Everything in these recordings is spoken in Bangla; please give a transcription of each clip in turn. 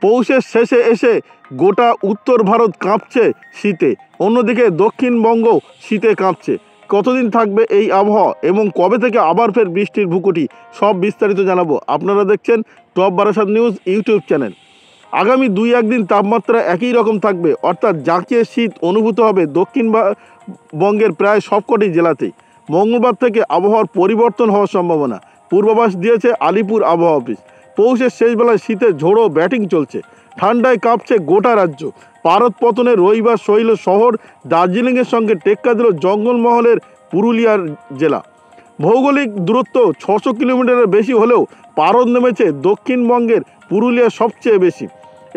পৌষের শেষে এসে গোটা উত্তর ভারত কাঁপছে শীতে, অন্যদিকে দক্ষিণবঙ্গ শীতে কাঁপছে। কতদিন থাকবে এই আবহাওয়া এবং কবে থেকে আবার ফের বৃষ্টির ভূকুটি, সব বিস্তারিত জানাবো। আপনারা দেখছেন top Barasat news YouTube channel. আগামী 2-1 দিন তাপমাত্রা একই রকম থাকবে, অর্থাৎ জাঁকিয়ে শীত অনুভূত হবে দক্ষিণবঙ্গের প্রায় সবকটি জেলাতেই। মঙ্গলবার থেকে আবহাওয়ার পরিবর্তন হওয়ার সম্ভাবনা পূর্বাভাস দিয়েছে আলিপুর আবহাওয়া অফিস। পৌষের শেষবেলায় শীতের ঝোড়ো ব্যাটিং চলছে, ঠান্ডায় কাঁপছে গোটা রাজ্য। পারদ পতনে রবিবার সইল শহর দার্জিলিংয়ের সঙ্গে টেক্কা দিল জঙ্গলমহলের পুরুলিয়ার জেলা। ভৌগোলিক দূরত্ব 600 কিলোমিটারের বেশি হলেও পারদ নেমেছে দক্ষিণবঙ্গের পুরুলিয়া সবচেয়ে বেশি।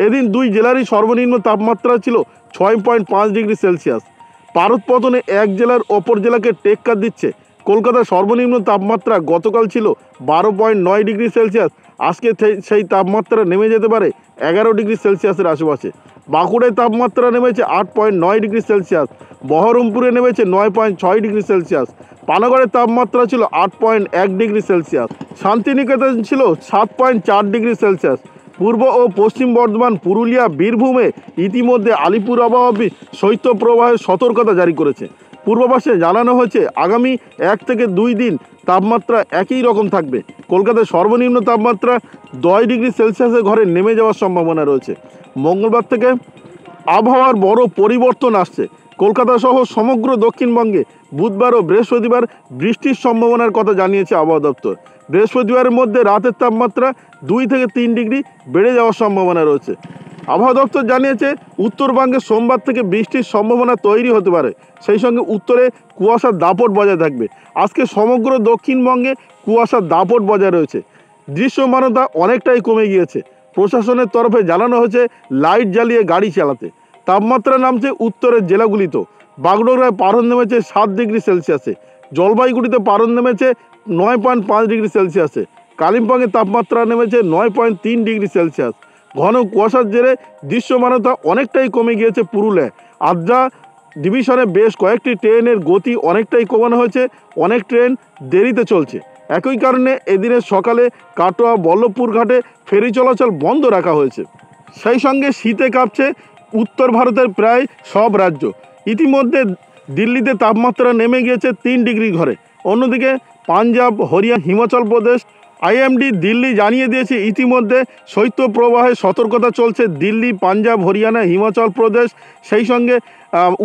এদিন দুই জেলারই সর্বনিম্ন তাপমাত্রা ছিল 6.5 ডিগ্রি সেলসিয়াস। পারদ পতনে এক জেলার অপর জেলাকে টেক্কা দিচ্ছে। কলকাতার সর্বনিম্ন তাপমাত্রা গতকাল ছিল 12.9 ডিগ্রি সেলসিয়াস, আজকে সেই তাপমাত্রা নেমে যেতে পারে 11 ডিগ্রি সেলসিয়াসের আশেপাশে। বাঁকুড়ায় তাপমাত্রা নেমেছে 8.9 ডিগ্রি সেলসিয়াস, বহরমপুরে নেমেছে 9.6 ডিগ্রি সেলসিয়াস, পানাগড়ের তাপমাত্রা ছিল 8.1 ডিগ্রি সেলসিয়াস, শান্তিনিকেতন ছিল 7.4 ডিগ্রি সেলসিয়াস। পূর্ব ও পশ্চিম বর্ধমান, পুরুলিয়া, বীরভূমে ইতিমধ্যে আলিপুর আবহাওয়া অফিস শৈত্যপ্রবাহের সতর্কতা জারি করেছে। পূর্বাভাসে জানানো হয়েছে আগামী 1 থেকে 2 দিন তাপমাত্রা একই রকম থাকবে। কলকাতায় সর্বনিম্ন তাপমাত্রা 10 ডিগ্রি সেলসিয়াসের ঘরে নেমে যাওয়ার সম্ভাবনা রয়েছে। মঙ্গলবার থেকে আবহাওয়ার বড় পরিবর্তন আসছে। কলকাতা সহ সমগ্র দক্ষিণবঙ্গে বুধবার ও বৃহস্পতিবার বৃষ্টির সম্ভাবনার কথা জানিয়েছে আবহাওয়া দপ্তর। বৃহস্পতিবারের মধ্যে রাতের তাপমাত্রা 2 থেকে 3 ডিগ্রি বেড়ে যাওয়ার সম্ভাবনা রয়েছে। আবহাওয়া দপ্তর জানিয়েছে উত্তরবঙ্গে সোমবার থেকে বৃষ্টির সম্ভাবনা তৈরি হতে পারে, সেই সঙ্গে উত্তরে কুয়াশার দাপট বজায় থাকবে। আজকে সমগ্র দক্ষিণবঙ্গে কুয়াশার দাপট বজায় রয়েছে। দৃশ্যমানতা অনেকটাই কমে গিয়েছে। প্রশাসনের তরফে জানানো হয়েছে লাইট জ্বালিয়ে গাড়ি চালাতে। তাপমাত্রা নামছে উত্তরের জেলাগুলিতেও। বাগডোগরায় পারদ নেমেছে 7 ডিগ্রি সেলসিয়াসে, জলপাইগুড়িতে পারদ নেমেছে 9.5 ডিগ্রি সেলসিয়াসে, কালিম্পংয়ে তাপমাত্রা নেমেছে 9.3 ডিগ্রি সেলসিয়াস। ঘন কুয়াশার জেরে দৃশ্যমানতা অনেকটাই কমে গিয়েছে পুরুলিয়ায়। আদ্রা ডিভিশনে বেশ কয়েকটি ট্রেনের গতি অনেকটাই কমানো হয়েছে, অনেক ট্রেন দেরিতে চলছে। একই কারণে এদিনের সকালে কাটোয়া বল্লভপুর ঘাটে ফেরি চলাচল বন্ধ রাখা হয়েছে। সেই সঙ্গে শীতে কাঁপছে উত্তর ভারতের প্রায় সব রাজ্য। ইতিমধ্যে দিল্লিতে তাপমাত্রা নেমে গিয়েছে 3 ডিগ্রি ঘরে। অন্যদিকে পাঞ্জাব, হরিয়ানা, হিমাচল প্রদেশ, আইএমডি দিল্লি জানিয়ে দিয়েছে ইতিমধ্যে শৈত্যপ্রবাহের সতর্কতা চলছে দিল্লি, পাঞ্জাব, হরিয়ানা, হিমাচল প্রদেশ, সেই সঙ্গে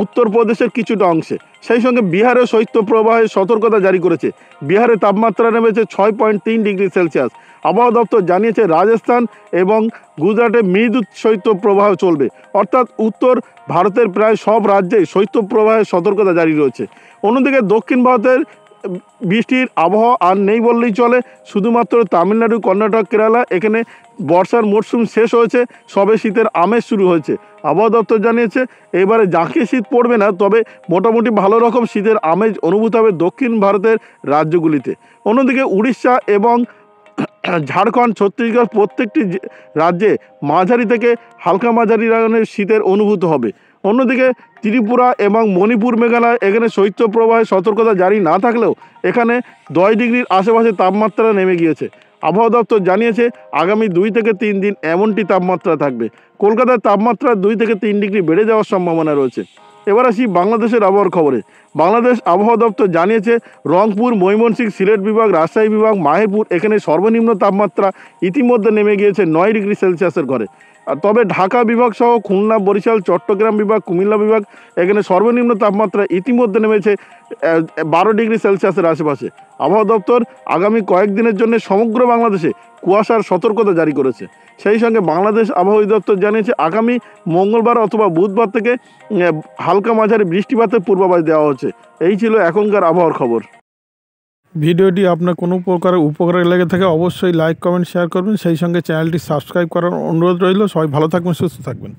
উত্তরপ্রদেশের কিছুটা অংশে। সেই সঙ্গে বিহারেও শৈত্যপ্রবাহের সতর্কতা জারি করেছে। বিহারে তাপমাত্রা নেমেছে 6.3 ডিগ্রি সেলসিয়াস। আবহাওয়া দপ্তর জানিয়েছে রাজস্থান এবং গুজরাটে মৃদু শৈত্যপ্রবাহ চলবে, অর্থাৎ উত্তর ভারতের প্রায় সব রাজ্যেই শৈত্যপ্রবাহের সতর্কতা জারি রয়েছে। অন্যদিকে দক্ষিণ ভারতের বৃষ্টির আবহাওয়া আর নেই বললেই চলে। শুধুমাত্র তামিলনাড়ু, কর্ণাটক, কেরালা, এখানে বর্ষার মরশুম শেষ হয়েছে, সবে শীতের আমেজ শুরু হয়েছে। আবহাওয়া দপ্তর জানিয়েছে এবারে জাঁকিয়ে শীত পড়বে না, তবে মোটামুটি ভালো রকম শীতের আমেজ অনুভূত হবে দক্ষিণ ভারতের রাজ্যগুলিতে। অন্যদিকে উড়িষ্যা এবং ঝাড়খণ্ড, ছত্তিশগড় প্রত্যেকটি রাজ্যে মাঝারি থেকে হালকা মাঝারি ধরনের শীতের অনুভূত হবে। অন্যদিকে ত্রিপুরা এবং মণিপুর, মেঘালয়, এখানে শৈত্যপ্রবাহের সতর্কতা জারি না থাকলেও এখানে 10 ডিগ্রির আশেপাশে তাপমাত্রা নেমে গিয়েছে। আবহাওয়া দপ্তর জানিয়েছে আগামী 2 থেকে 3 দিন এমনটি তাপমাত্রা থাকবে। কলকাতার তাপমাত্রা 2 থেকে 3 ডিগ্রি বেড়ে যাওয়ার সম্ভাবনা রয়েছে। এবার আসি বাংলাদেশের আবহাওয়ার খবরে। বাংলাদেশ আবহাওয়া দপ্তর জানিয়েছে রংপুর, ময়মনসিংহ, সিলেট বিভাগ, রাজশাহী বিভাগ, মাহেরপুর, এখানে সর্বনিম্ন তাপমাত্রা ইতিমধ্যে নেমে গিয়েছে 9 ডিগ্রি সেলসিয়াসের ঘরে। তবে ঢাকা বিভাগ সহ খুলনা, বরিশাল, চট্টগ্রাম বিভাগ, কুমিল্লা বিভাগ, এখানে সর্বনিম্ন তাপমাত্রা ইতিমধ্যে নেমেছে 12 ডিগ্রি সেলসিয়াসের আশেপাশে। আবহাওয়া দপ্তর আগামী কয়েকদিনের জন্য সমগ্র বাংলাদেশে কুয়াশার সতর্কতা জারি করেছে। সেই সঙ্গে বাংলাদেশ আবহাওয়া দপ্তর জানিয়েছে আগামী মঙ্গলবার অথবা বুধবার থেকে হালকা মাঝারি বৃষ্টিপাতের পূর্বাভাস দেওয়া হচ্ছে। এই ছিল এখনকার আবহাওয়ার খবর। ভিডিওটি আপনার কোনো প্রকার উপকারে লেগে থাকে অবশ্যই লাইক, কমেন্ট, শেয়ার করবেন। সেই সঙ্গে চ্যানেলটি সাবস্ক্রাইব করার অনুরোধ রইল। সবাই ভালো থাকবেন, সুস্থ থাকবেন।